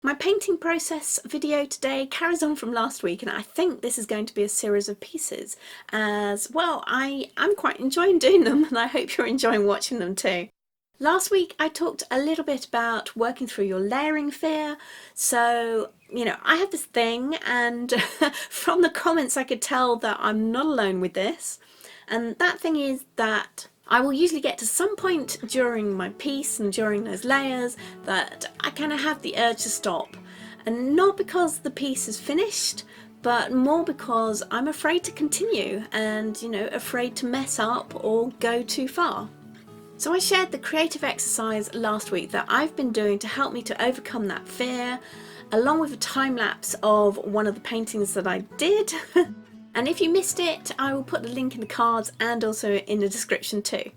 My painting process video today carries on from last week, and I think this is going to be a series of pieces as well. I'm quite enjoying doing them, and I hope you're enjoying watching them too. Last week I talked a little bit about working through your layering fear. So, I have this thing, and from the comments I could tell that I'm not alone with this. And that thing is that I will usually get to some point during my piece and during those layers that I kind of have the urge to stop. And not because the piece is finished, but more because I'm afraid to continue and, afraid to mess up or go too far. So I shared the creative exercise last week that I've been doing to help me to overcome that fear, along with a time lapse of one of the paintings that I did. And if you missed it, I will put the link in the cards and also in the description too.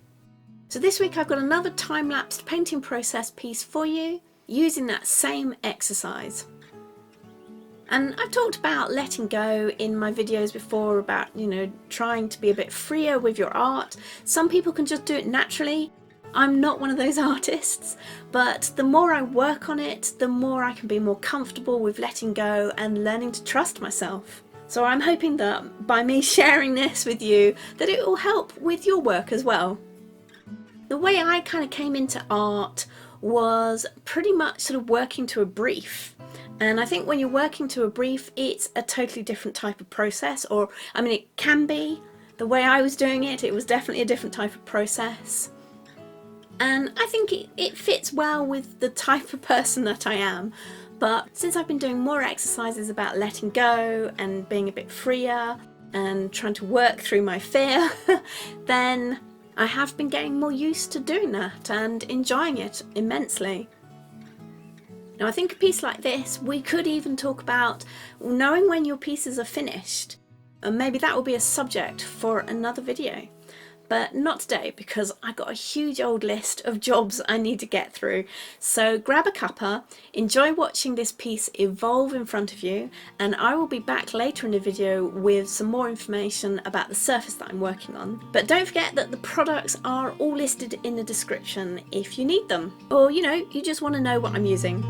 So this week I've got another time-lapsed painting process piece for you using that same exercise. And I've talked about letting go in my videos before about, trying to be a bit freer with your art. Some people can just do it naturally. I'm not one of those artists, but the more I work on it, the more I can be more comfortable with letting go and learning to trust myself. So I'm hoping that by me sharing this with you, that it will help with your work as well. The way I kind of came into art was pretty much sort of working to a brief. And I think when you're working to a brief, it's a totally different type of process, it can be. The way I was doing it, it was definitely a different type of process. And I think it fits well with the type of person that I am. But since I've been doing more exercises about letting go and being a bit freer and trying to work through my fear, then I have been getting more used to doing that and enjoying it immensely. Now I think a piece like this, we could even talk about knowing when your pieces are finished, and maybe that will be a subject for another video. But not today, because I've got a huge old list of jobs I need to get through. So grab a cuppa, enjoy watching this piece evolve in front of you, and I will be back later in the video with some more information about the surface that I'm working on. But don't forget that the products are all listed in the description if you need them, or you just want to know what I'm using.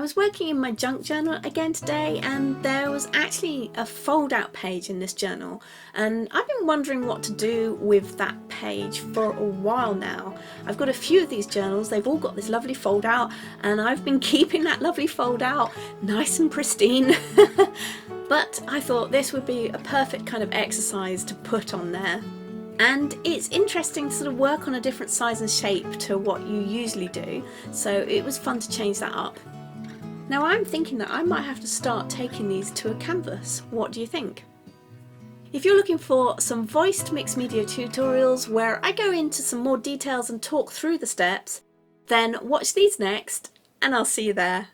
was working in my junk journal again today, and there was actually a fold out page in this journal, and I've been wondering what to do with that page for a while now. I've got a few of these journals, they've all got this lovely fold out, and I've been keeping that lovely fold out nice and pristine. But I thought this would be a perfect kind of exercise to put on there. And it's interesting to sort of work on a different size and shape to what you usually do, so it was fun to change that up. Now I'm thinking that I might have to start taking these to a canvas. What do you think? If you're looking for some voiced mixed media tutorials where I go into some more details and talk through the steps, then watch these next, and I'll see you there.